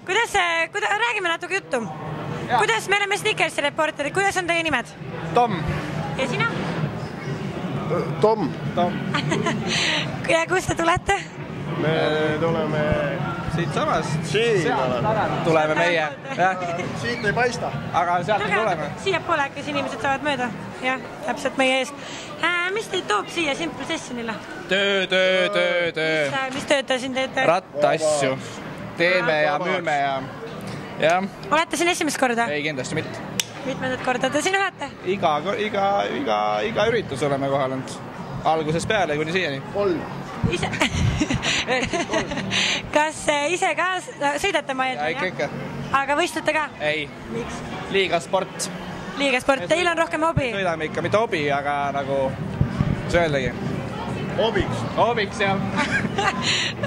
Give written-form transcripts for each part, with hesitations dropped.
räägime natuke juttu. Kuidas me oleme Snickersi reporterid, kuidas on teie nimed? Tom. Ja sina? Tom. Ja kust te tulete? Me tuleme siit samast. Sealt tuleme meie. Siit ei paista. Aga sealt me tuleme. Siia poole äkki inimesed saavad mööda. Jah, täpselt meie eest. Mis teid toob siia Simple Sessionile? Töö. Mis tööd te siin teete? Rattaasju. Teeme ja müüme ja... Olete siin esimest korda? Ei, kindlasti mitte. Mitmendat korda te siin olete? Iga üritus oleme kohal olnud. Algusest peale kuni siiani. 3. Ise... Kas ise ka sõidate ma eeldan, jah? Ikka. Aga võistlete ka? Ei. Miks? Liiga sport. Liiga sport. Teil on rohkem hobi? Sõidame ikka, mitte hobi, aga nagu sööldagi. Hobiks, jah.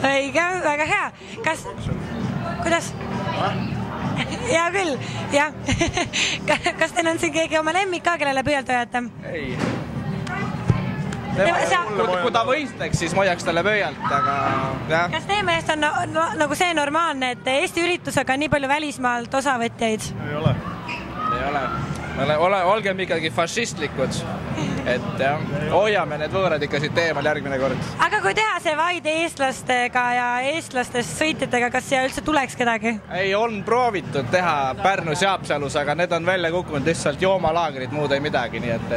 Õige, väga hea. Kas... Kuidas? Hea küll, jah. Kas teil on siin keegi oma lemmik ka, kellele pöölt ajate? Ei. Kui ta võistleks, siis ma hoiaks talle pöölt, aga jah. Kas teie meelest on nagu see normaalne, et Eesti üritusega on nii palju välismaalt osavõtjaid? Ei ole. Olgem ikkagi fašistlikud, et jah, hoiame need võõrad ikka siit teemal järgmine kord. Aga kui teha see vaid eestlastega ja eestlastest sõitjatega, kas siia üldse tuleks kedagi? Ei, on proovitud teha Pärnus ja Haapsalus, aga need on välja kukkunud lihtsalt joomalaagrid, muud ei midagi, nii et...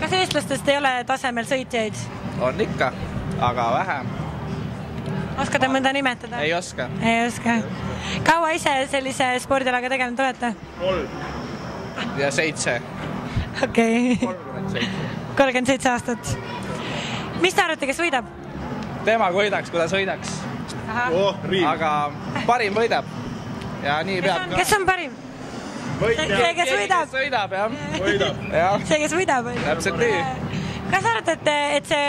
Kas eestlastest ei ole tasemel sõitjaid? On ikka, aga vähe. Oskate mõnda nimetada? Ei oska. Ei oska. Kaua ise sellise spordialaga tegelenud olete? 3. Ja 7. Okei. 37. 37 aastat. Mis te arvate, kes võidab? Tema võidaks, kui ta sõidaks. Aga parim võidab. Ja nii peab ka. Kes on parim? See, kes võidab? Sõidab, jah. See, kes võidab. Täpselt nii. Kas arvate, et see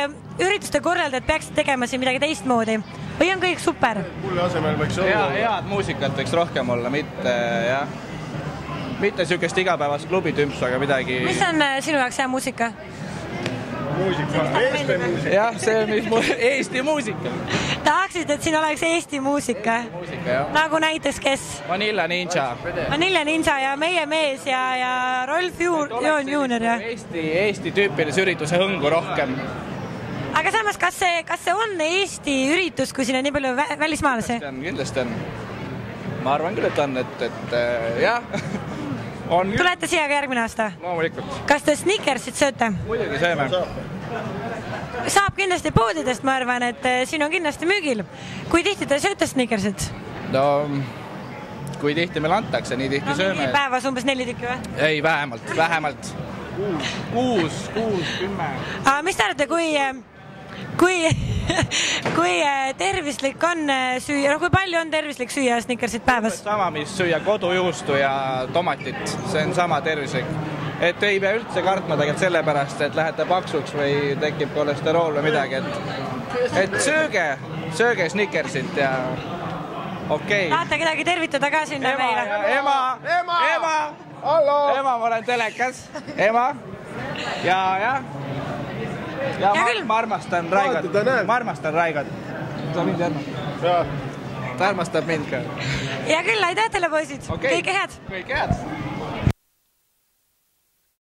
ürituste korraldajad peaksid tegema siin midagi teistmoodi? Või on kõik super? Mulle asemel võiks olla. Head muusikat võiks rohkem olla, mitte sükest igapäevast klubitümps, aga midagi... Mis on sinu jaoks hea muusika? Muusika. Eesti muusika. Jah, see Eesti muusika. Tahaksid, et siin oleks Eesti muusika? Muusika, jah. Nagu näiteks kes? Vanilla Ninja. Vanilla Ninja ja meie mees ja Rolf Joon Junior. Eesti tüüpilise ürituse hõngu rohkem. Aga samas, kas see on Eesti üritus, kui siin on nii palju välismaalasi? Kindlasti on. Ma arvan küll, et on, et jah. Tulete siia ka järgmine aasta? Loomulikult. Kas te Snickersit sööte? Muidugi sööme. Saab kindlasti poodidest, ma arvan, et siin on kindlasti müügil. Kui tihti te sööte Snickersit? No, kui tihti meil antakse, nii tihti sööme. Päevas umbes 4 tükki või? Ei, vähemalt. 6, 10. Mis te arvate, kui tervislik on süüa, kui palju on tervislik süüa Snickersit päevas? Sama, mis süüa kodujuustu ja tomatit, see on sama tervislik. Et ei pea üldse kartma tegelikult sellepärast, et lähete paksuks või tekib kolesterool või midagi, et sööge Snickersit ja okei. Tahate kedagi tervitada ka sinna meile? Ema, ma olen telekas, ema ja ma armastan Raigot. Ta mind armastab. Ta armastab mind ka. Ja küll, aitäh teile poisid. Kõike head. Kõike head.